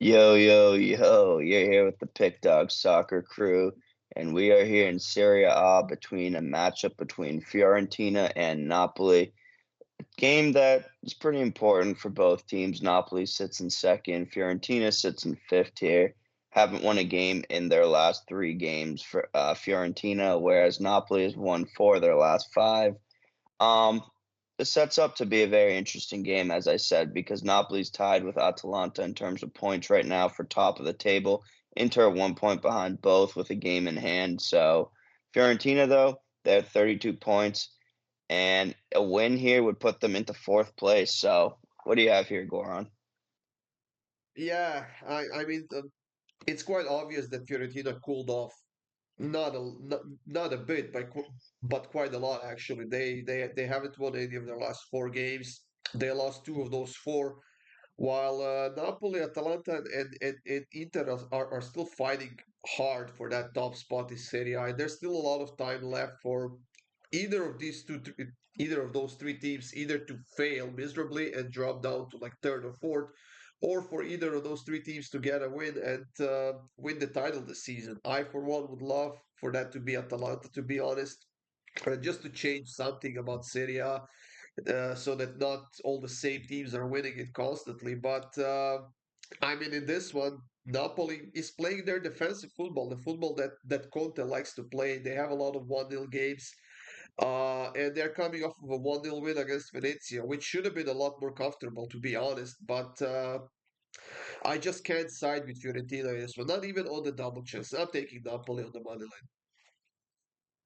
Yo, yo, yo, you're here with the Pick Dawgz soccer crew, and we are here in Serie A between a matchup between Fiorentina and Napoli. Game that is pretty important for both teams. Napoli sits in second, Fiorentina sits in fifth here. Haven't won a game in their last three games for Fiorentina, whereas Napoli has won four of their last five. Um, this sets up to be a very interesting game, as I said, because Napoli's tied with Atalanta in terms of points right now for top of the table. Inter are 1 point behind both with a game in hand. So Fiorentina, though, they're 32 points, and a win here would put them into fourth place. So what do you have here, Goran? Yeah, I mean, it's quite obvious that Fiorentina cooled off not a bit, but quite a lot actually. They haven't won any of their last four games. They lost two of those four, while Napoli, Atalanta, and Inter are still fighting hard for that top spot in Serie A. There's still a lot of time left for either of these either of those three teams either to fail miserably and drop down to like third or fourth, or for either of those three teams to get a win and win the title this season. I, for one, would love for that to be Atalanta, to be honest, just to change something about Serie A, so that not all the same teams are winning it constantly. But I mean, in this one, Napoli is playing their defensive football, the football that Conte likes to play. They have a lot of 1-0 games. And they're coming off of a 1-0 win against Venezia, which should have been a lot more comfortable, to be honest. But I just can't side with Fiorentina in this one, not even on the double chance. I'm taking Napoli on the money line.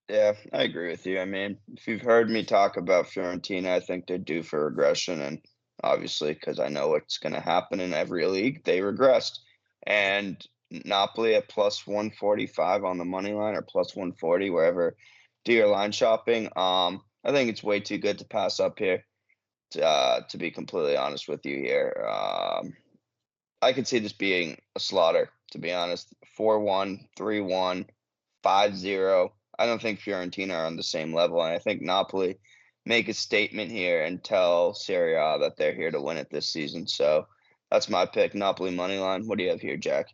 Yeah, I agree with you. I mean, if you've heard me talk about Fiorentina, I think they're due for regression, and obviously, because I know what's going to happen in every league, they regressed. And Napoli at plus 145 on the money line or plus 140, wherever, do your line shopping. I think it's way too good to pass up here, to be completely honest with you here. I could see this being a slaughter, to be honest. 4-1, 3-1, 5-0. I don't think Fiorentina are on the same level, and I think Napoli make a statement here and tell Serie A that they're here to win it this season. So that's my pick, Napoli money line. What do you have here, Jack?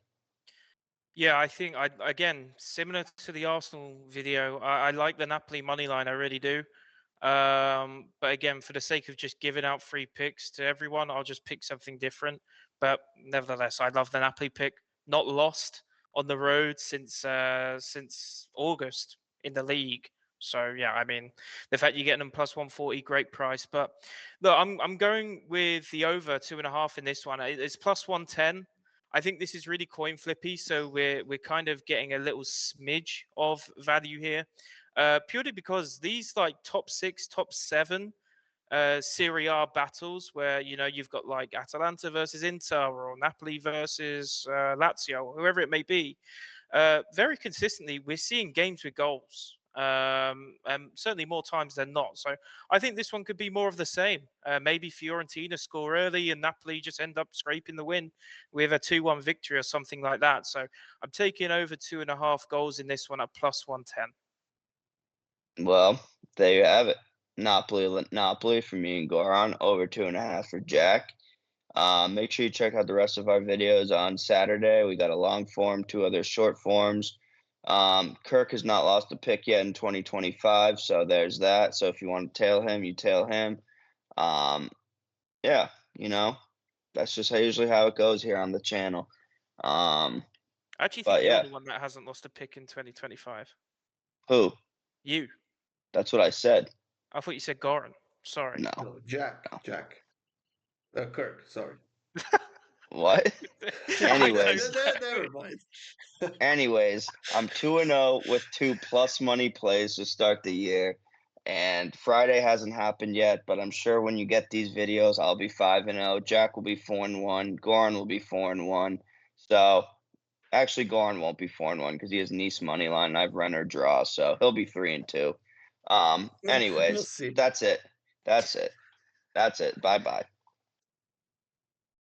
Yeah, I think I again similar to the Arsenal video. I like the Napoli money line. I really do. But again, for the sake of just giving out free picks to everyone, I'll just pick something different. But nevertheless, I love the Napoli pick. Not lost on the road since August in the league. So yeah, I mean, the fact you're getting them plus 140, great price. But look, I'm going with the over 2.5 in this one. It's plus 110. I think this is really coin flippy, so we're kind of getting a little smidge of value here, purely because these like top six, top seven Serie A battles, where you've got like Atalanta versus Inter or Napoli versus Lazio, or whoever it may be, very consistently we're seeing games with goals. And certainly more times than not. So I think this one could be more of the same. Maybe Fiorentina score early and Napoli just end up scraping the win with a 2-1 victory or something like that. So I'm taking over 2.5 goals in this one at plus 110. Well, there you have it. Napoli for me and Goran, over 2.5 for Jack. Make sure you check out the rest of our videos on Saturday. We got a long form, two other short forms. Kirk has not lost a pick yet in 2025, so there's that. So if you want to tail him, you tail him. Um, yeah, that's just usually how it goes here on the channel. Um, I actually but think you're yeah, the one that hasn't lost a pick in 2025. who? You. That's what I said. I thought you said Goran. Sorry. No, No, Jack, no. Jack, Kirk. Sorry. What? I know. Anyways, Never mind. I'm 2-0 with two plus money plays to start the year. And Friday hasn't happened yet, but I'm sure when you get these videos, I'll be 5-0. Jack will be 4-1. Goran will be 4-1. So actually, Goran won't be 4-1 because he has Nice money line. And I've run or draw, so he'll be 3-2. We'll Anyways, see. that's it. That's it. That's it. Bye bye.